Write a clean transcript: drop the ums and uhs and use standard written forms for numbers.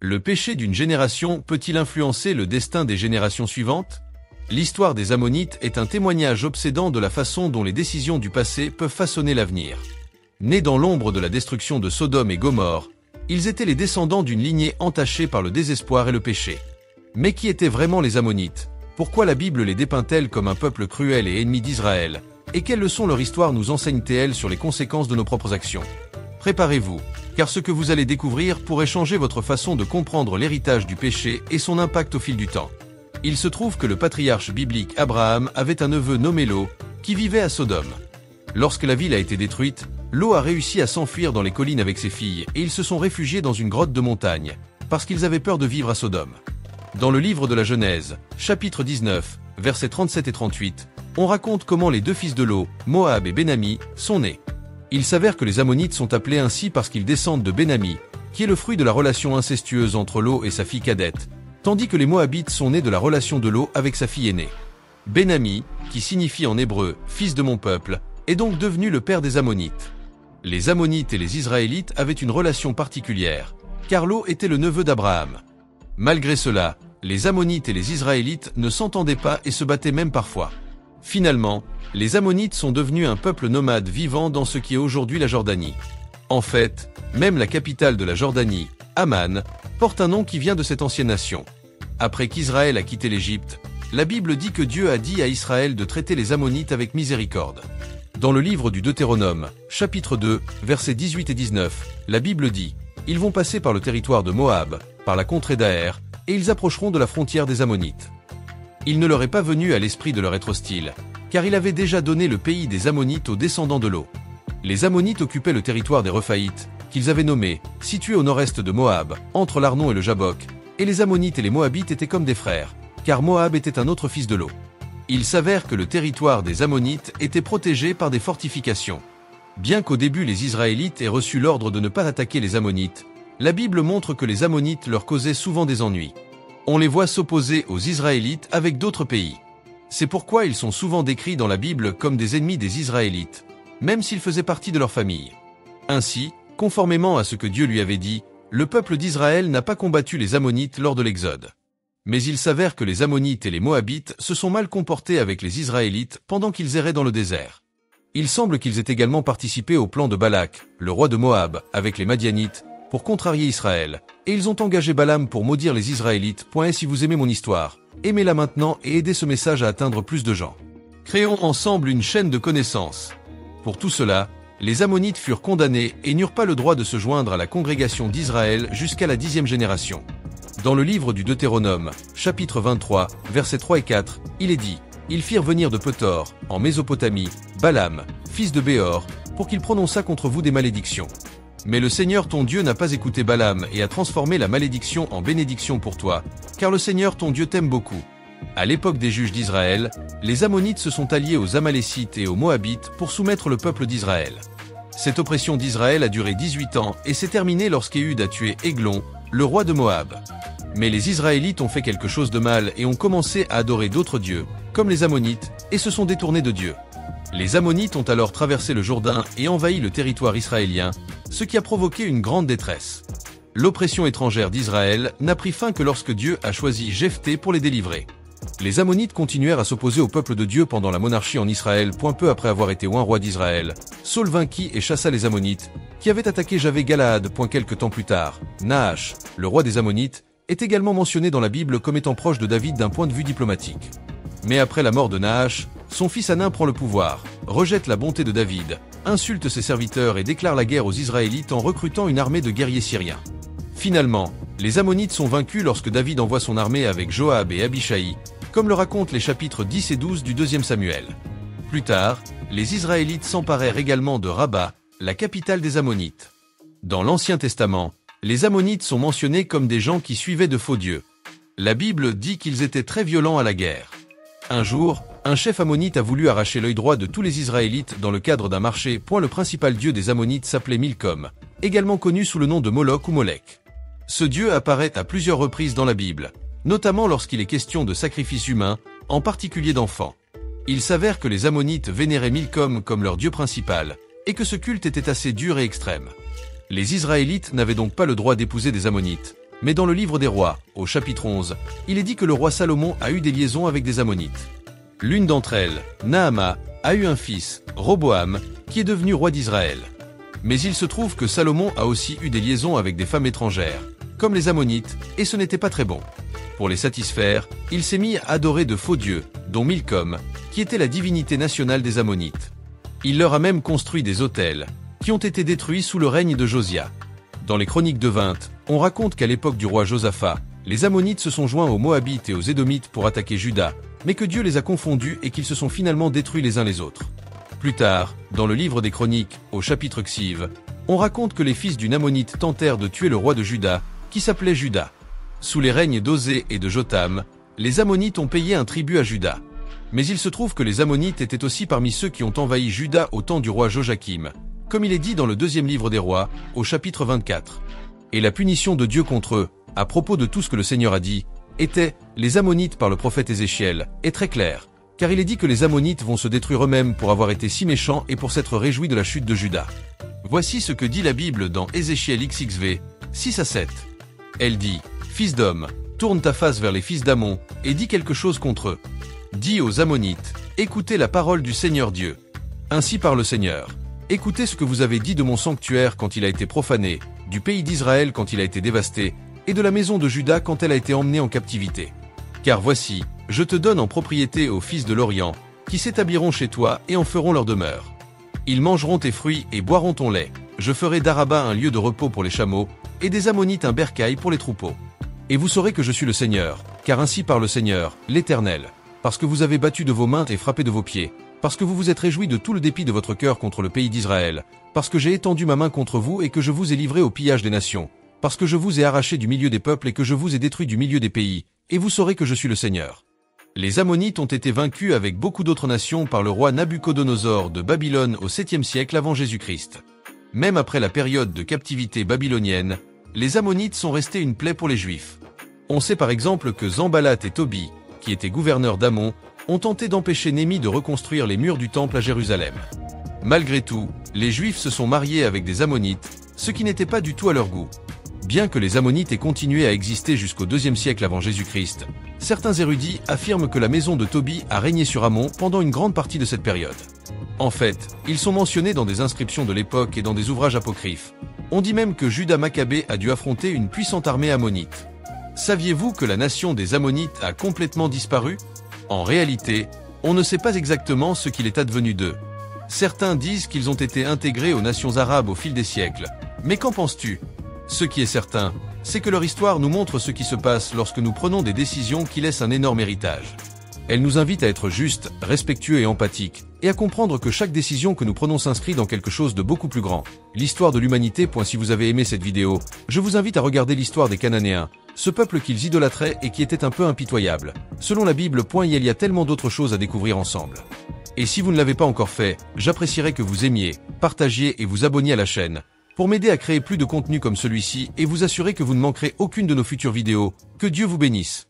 Le péché d'une génération peut-il influencer le destin des générations suivantes? L'histoire des Ammonites est un témoignage obsédant de la façon dont les décisions du passé peuvent façonner l'avenir. Nés dans l'ombre de la destruction de Sodome et Gomorrhe, ils étaient les descendants d'une lignée entachée par le désespoir et le péché. Mais qui étaient vraiment les Ammonites? Pourquoi la Bible les dépeint-elle comme un peuple cruel et ennemi d'Israël? Et quelles leçons leur histoire nous enseigne-t-elle sur les conséquences de nos propres actions? Préparez-vous, car ce que vous allez découvrir pourrait changer votre façon de comprendre l'héritage du péché et son impact au fil du temps. Il se trouve que le patriarche biblique Abraham avait un neveu nommé Lot, qui vivait à Sodome. Lorsque la ville a été détruite, Lot a réussi à s'enfuir dans les collines avec ses filles et ils se sont réfugiés dans une grotte de montagne, parce qu'ils avaient peur de vivre à Sodome. Dans le livre de la Genèse, chapitre 19, versets 37 et 38, on raconte comment les deux fils de Lot, Moab et Ben-Ami, sont nés. Il s'avère que les Ammonites sont appelés ainsi parce qu'ils descendent de Ben-Ami, qui est le fruit de la relation incestueuse entre Lot et sa fille cadette, tandis que les Moabites sont nés de la relation de Lot avec sa fille aînée. Ben-Ami, qui signifie en hébreu « fils de mon peuple », est donc devenu le père des Ammonites. Les Ammonites et les Israélites avaient une relation particulière, car Lot était le neveu d'Abraham. Malgré cela, les Ammonites et les Israélites ne s'entendaient pas et se battaient même parfois. Finalement, les Ammonites sont devenus un peuple nomade vivant dans ce qui est aujourd'hui la Jordanie. En fait, même la capitale de la Jordanie, Amman, porte un nom qui vient de cette ancienne nation. Après qu'Israël a quitté l'Égypte, la Bible dit que Dieu a dit à Israël de traiter les Ammonites avec miséricorde. Dans le livre du Deutéronome, chapitre 2, versets 18 et 19, la Bible dit « Ils vont passer par le territoire de Moab, par la contrée d'Aër, et ils approcheront de la frontière des Ammonites. » Il ne leur est pas venu à l'esprit de leur être hostile, car il avait déjà donné le pays des Ammonites aux descendants de Lot. Les Ammonites occupaient le territoire des Rephaïtes, qu'ils avaient nommé, situé au nord-est de Moab, entre l'Arnon et le Jabbok, et les Ammonites et les Moabites étaient comme des frères, car Moab était un autre fils de Lot. Il s'avère que le territoire des Ammonites était protégé par des fortifications. Bien qu'au début les Israélites aient reçu l'ordre de ne pas attaquer les Ammonites, la Bible montre que les Ammonites leur causaient souvent des ennuis. On les voit s'opposer aux Israélites avec d'autres pays. C'est pourquoi ils sont souvent décrits dans la Bible comme des ennemis des Israélites, même s'ils faisaient partie de leur famille. Ainsi, conformément à ce que Dieu lui avait dit, le peuple d'Israël n'a pas combattu les Ammonites lors de l'Exode. Mais il s'avère que les Ammonites et les Moabites se sont mal comportés avec les Israélites pendant qu'ils erraient dans le désert. Il semble qu'ils aient également participé au plan de Balak, le roi de Moab, avec les Madianites, pour contrarier Israël, et ils ont engagé Balaam pour maudire les Israélites. Si vous aimez mon histoire, aimez-la maintenant et aidez ce message à atteindre plus de gens. Créons ensemble une chaîne de connaissances. Pour tout cela, les Ammonites furent condamnés et n'eurent pas le droit de se joindre à la congrégation d'Israël jusqu'à la 10e génération. Dans le livre du Deutéronome, chapitre 23, versets 3 et 4, il est dit « Ils firent venir de Pethor, en Mésopotamie, Balaam, fils de Béor, pour qu'il prononçât contre vous des malédictions. Mais le Seigneur ton Dieu n'a pas écouté Balaam et a transformé la malédiction en bénédiction pour toi, car le Seigneur ton Dieu t'aime beaucoup. » À l'époque des juges d'Israël, les Ammonites se sont alliés aux Amalécites et aux Moabites pour soumettre le peuple d'Israël. Cette oppression d'Israël a duré 18 ans et s'est terminée lorsqu'Éhud a tué Églon, le roi de Moab. Mais les Israélites ont fait quelque chose de mal et ont commencé à adorer d'autres dieux, comme les Ammonites, et se sont détournés de Dieu. Les Ammonites ont alors traversé le Jourdain et envahi le territoire israélien, ce qui a provoqué une grande détresse. L'oppression étrangère d'Israël n'a pris fin que lorsque Dieu a choisi Jephthé pour les délivrer. Les Ammonites continuèrent à s'opposer au peuple de Dieu pendant la monarchie en Israël. Peu après avoir été oint roi d'Israël, Saül vainquit et chassa les Ammonites, qui avaient attaqué Javé-Galaad. Quelque temps plus tard, Nahash, le roi des Ammonites, est également mentionné dans la Bible comme étant proche de David d'un point de vue diplomatique. Mais après la mort de Nahash, son fils Hanan prend le pouvoir, rejette la bonté de David, insulte ses serviteurs et déclare la guerre aux Israélites en recrutant une armée de guerriers syriens. Finalement, les Ammonites sont vaincus lorsque David envoie son armée avec Joab et Abishai, comme le racontent les chapitres 10 et 12 du 2e Samuel. Plus tard, les Israélites s'emparèrent également de Rabba, la capitale des Ammonites. Dans l'Ancien Testament, les Ammonites sont mentionnés comme des gens qui suivaient de faux dieux. La Bible dit qu'ils étaient très violents à la guerre. Un jour, un chef ammonite a voulu arracher l'œil droit de tous les Israélites dans le cadre d'un marché. Le principal dieu des Ammonites s'appelait Milcom, également connu sous le nom de Moloch ou Molech. Ce dieu apparaît à plusieurs reprises dans la Bible, notamment lorsqu'il est question de sacrifices humains, en particulier d'enfants. Il s'avère que les Ammonites vénéraient Milcom comme leur dieu principal, et que ce culte était assez dur et extrême. Les Israélites n'avaient donc pas le droit d'épouser des Ammonites, Mais dans le livre des rois, au chapitre 11, il est dit que le roi Salomon a eu des liaisons avec des Ammonites. L'une d'entre elles, Naama, a eu un fils, Roboam, qui est devenu roi d'Israël. Mais il se trouve que Salomon a aussi eu des liaisons avec des femmes étrangères, comme les Ammonites, et ce n'était pas très bon. Pour les satisfaire, il s'est mis à adorer de faux dieux, dont Milcom, qui était la divinité nationale des Ammonites. Il leur a même construit des autels, qui ont été détruits sous le règne de Josia. Dans les chroniques de 20, on raconte qu'à l'époque du roi Josaphat, les Ammonites se sont joints aux Moabites et aux Édomites pour attaquer Juda, mais que Dieu les a confondus et qu'ils se sont finalement détruits les uns les autres. Plus tard, dans le livre des chroniques, au chapitre Xiv, on raconte que les fils d'une Ammonite tentèrent de tuer le roi de Juda, qui s'appelait Juda. Sous les règnes d'Osée et de Jotham, les Ammonites ont payé un tribut à Juda. Mais il se trouve que les Ammonites étaient aussi parmi ceux qui ont envahi Juda au temps du roi Joachim, comme il est dit dans le deuxième livre des rois, au chapitre 24. Et la punition de Dieu contre eux, à propos de tout ce que le Seigneur a dit, était, les Ammonites par le prophète Ézéchiel, est très clair, car il est dit que les Ammonites vont se détruire eux-mêmes pour avoir été si méchants et pour s'être réjouis de la chute de Juda. Voici ce que dit la Bible dans Ézéchiel XXV, 6-7. Elle dit, « Fils d'homme, tourne ta face vers les fils d'Ammon, et dis quelque chose contre eux. Dis aux Ammonites, écoutez la parole du Seigneur Dieu. Ainsi parle le Seigneur. Écoutez ce que vous avez dit de mon sanctuaire quand il a été profané, du pays d'Israël quand il a été dévasté, et de la maison de Juda quand elle a été emmenée en captivité. Car voici, je te donne en propriété aux fils de l'Orient, qui s'établiront chez toi et en feront leur demeure. Ils mangeront tes fruits et boiront ton lait. Je ferai d'Araba un lieu de repos pour les chameaux, et des Ammonites un bercail pour les troupeaux. Et vous saurez que je suis le Seigneur, car ainsi parle le Seigneur, l'Éternel, parce que vous avez battu de vos mains et frappé de vos pieds, parce que vous vous êtes réjouis de tout le dépit de votre cœur contre le pays d'Israël, parce que j'ai étendu ma main contre vous et que je vous ai livré au pillage des nations, parce que je vous ai arraché du milieu des peuples et que je vous ai détruit du milieu des pays, et vous saurez que je suis le Seigneur. Les Ammonites ont été vaincus avec beaucoup d'autres nations par le roi Nabuchodonosor de Babylone au 7e siècle avant Jésus-Christ. Même après la période de captivité babylonienne, les Ammonites sont restés une plaie pour les Juifs. On sait par exemple que Sanballat et Tobie, qui étaient gouverneurs d'Ammon, ont tenté d'empêcher Néhémie de reconstruire les murs du temple à Jérusalem. Malgré tout, les Juifs se sont mariés avec des Ammonites, ce qui n'était pas du tout à leur goût. Bien que les Ammonites aient continué à exister jusqu'au 2e siècle avant Jésus-Christ, certains érudits affirment que la maison de Tobie a régné sur Ammon pendant une grande partie de cette période. En fait, ils sont mentionnés dans des inscriptions de l'époque et dans des ouvrages apocryphes. On dit même que Juda Maccabée a dû affronter une puissante armée ammonite. Saviez-vous que la nation des Ammonites a complètement disparu? En réalité, on ne sait pas exactement ce qu'il est advenu d'eux. Certains disent qu'ils ont été intégrés aux nations arabes au fil des siècles. Mais qu'en penses-tu? Ce qui est certain, c'est que leur histoire nous montre ce qui se passe lorsque nous prenons des décisions qui laissent un énorme héritage. Elle nous invite à être justes, respectueux et empathiques, et à comprendre que chaque décision que nous prenons s'inscrit dans quelque chose de beaucoup plus grand. L'histoire de l'humanité. Si vous avez aimé cette vidéo, je vous invite à regarder l'histoire des Cananéens, ce peuple qu'ils idolâtraient et qui était un peu impitoyable. Selon la Bible. Il y a tellement d'autres choses à découvrir ensemble. Et si vous ne l'avez pas encore fait, j'apprécierais que vous aimiez, partagiez et vous abonniez à la chaîne, pour m'aider à créer plus de contenu comme celui-ci et vous assurer que vous ne manquerez aucune de nos futures vidéos. Que Dieu vous bénisse.